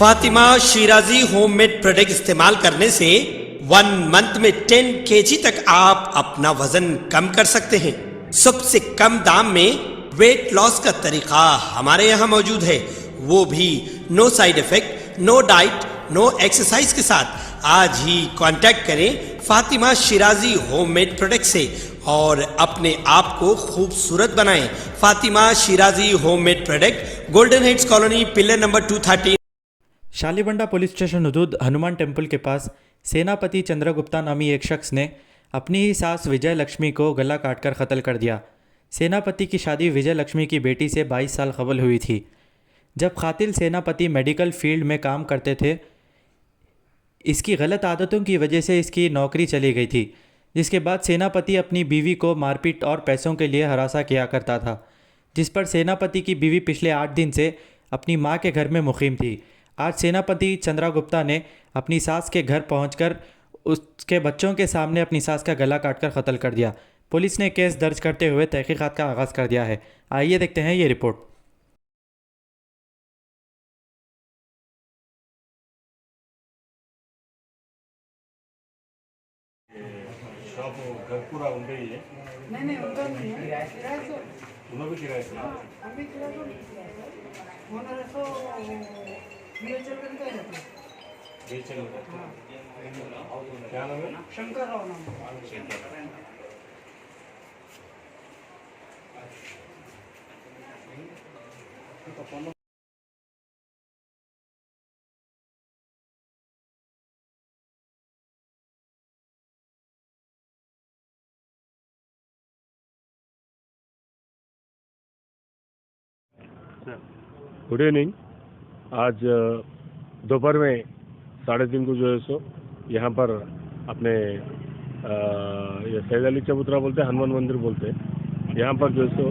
Fatima Shirazi homemade product इस्तेमाल करने से 1 मंथ में 10 kg तक आप अपना वजन कम कर सकते हैं। सबसे कम दाम में वेट लॉस का तरीका हमारे यहाँ मौजूद है, वो भी no side effect, no diet, no exercise के साथ। आज ही कांटेक्ट करें फातिमा शिराजी होममेड प्रोडक्ट से और अपने आप को खूबसूरत बनाएं। Fatima Shirazi homemade product, golden heads colony, pillar number 213। Shalibanda police station हदूद हनुमान टेम्पल के पास सेनापति चंद्रगुप्ता नामी एक शख्स ने अपनी ही सास विजय लक्ष्मी को गला काटकर कत्ल कर दिया। सेनापति की शादी विजय लक्ष्मी की बेटी से 22 साल कबल हुई थी। जब कातिल सेनापति मेडिकल फील्ड में काम करते थे, इसकी गलत आदतों की वजह से इसकी नौकरी चली गई थी, जिसके बाद सेनापति अपनी बीवी को मारपीट और पैसों के लिए हरासा किया करता था, जिस पर सेनापति की बीवी पिछले 8 दिन से अपनी मां के घर में मुकीम थी। आज सेनापति चंद्रगुप्ता ने अपनी सास के घर पहुंचकर उसके बच्चों के सामने अपनी सास का गला काटकर कत्ल कर दिया। पुलिस ने केस दर्ज करते हुए तहकीकात का आगाज़ कर दिया है। आइए देखते हैं ये रिपोर्ट। शॉप घर पूरा उनका ही है? नहीं उनका नहीं है, किराए से। उन्होंने भी किराए से? अभी किराए तो ओनर तो बीएचएल में रहता है। बीएचएल में? क्या नाम है? शंकर राव नाम। Good evening. आज दोपहर में 3:30 को जो है सो यहाँ पर अपने ये सैद अली चबूतरा बोलते हैं, हनुमान मंदिर बोलते हैं, यहाँ पर जो है सो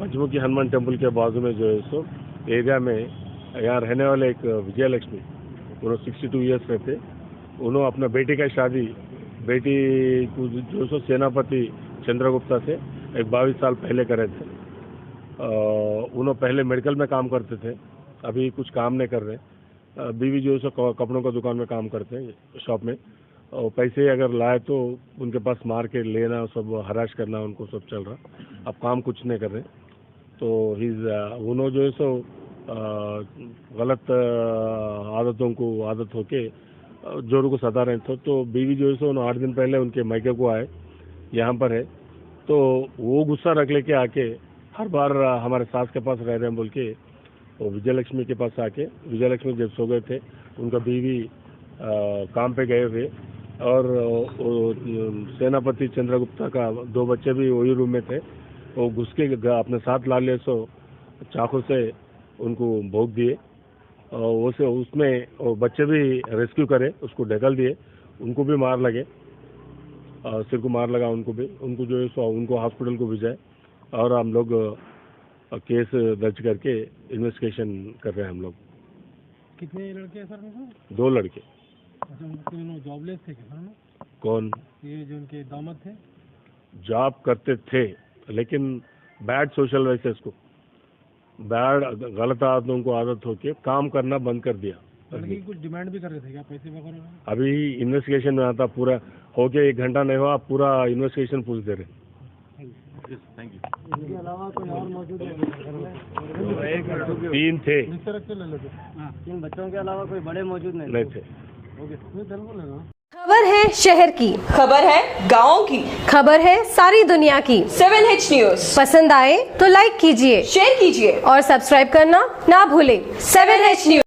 पंचमुखी हनुमान टेम्पल के बाजू में जो है सो एरिया में यहाँ रहने वाले एक विजय लक्ष्मी, उन्होंने 62 ईयर्स रहते, उन्होंने अपना बेटी का शादी बेटी को जो सो सेनापति चंद्रगुप्ता से एक 22 साल पहले करे थे। उन्होंने पहले मेडिकल में काम करते थे, अभी कुछ काम नहीं कर रहे। बीवी जो है सो कपड़ों का दुकान में काम करते हैं, शॉप में, और पैसे अगर लाए तो उनके पास मार के लेना, सब हराश करना, उनको सब चल रहा। अब काम कुछ नहीं कर रहे, तो उन्होंने जो है सो गलत आदतों को आदत होके जोरों को सता रहे थे। तो बीवी जो है सो 8 दिन पहले उनके मायके को आए, यहाँ पर है, तो वो गुस्सा रख लेके आके हर बार हमारे सास के पास रह रहे हैं बोल के वो विजय लक्ष्मी के पास आके, विजय लक्ष्मी जब सो गए थे, उनका बीवी काम पे गए हुए, और सेनापति चंद्रगुप्ता का 2 बच्चे भी वही रूम में थे, वो घुस के अपने साथ ला लिए, सो चाकू से उनको भोंक दिए, और उसमें वो बच्चे भी रेस्क्यू करे, उसको ढकल दिए, उनको भी मार लगे, सिर को मार लगा उनको भी, उनको जो है सो उनको हॉस्पिटल को भेजा है, और हम लोग केस दर्ज करके इन्वेस्टिगेशन कर रहे हैं हम लोग। कितने लड़के हैं सर? 2 लड़के। अच्छा, जॉबलेस थे क्या सर? कौन? ये जो उनके दामाद थे। जॉब करते थे, लेकिन बैड सोशल वैसेस को, बैड गलत आदतों को आदत होके काम करना बंद कर दिया। कुछ डिमांड भी कर रहे थे क्या, पैसे वगैरह? अभी इन्वेस्टिगेशन में आता, पूरा होके 1 घंटा नहीं हुआ, पूरा इन्वेस्टिगेशन पूछ दे रहे। Thank you. इसके अलावा कोई और मौजूद है? 3 थे। 3 बच्चों के अलावा कोई बड़े मौजूद नहीं थे। खबर है शहर की, खबर है गाँव की, खबर है सारी दुनिया की। 7H न्यूज पसंद आए तो लाइक कीजिए, शेयर कीजिए और सब्सक्राइब करना ना भूलें। 7H news.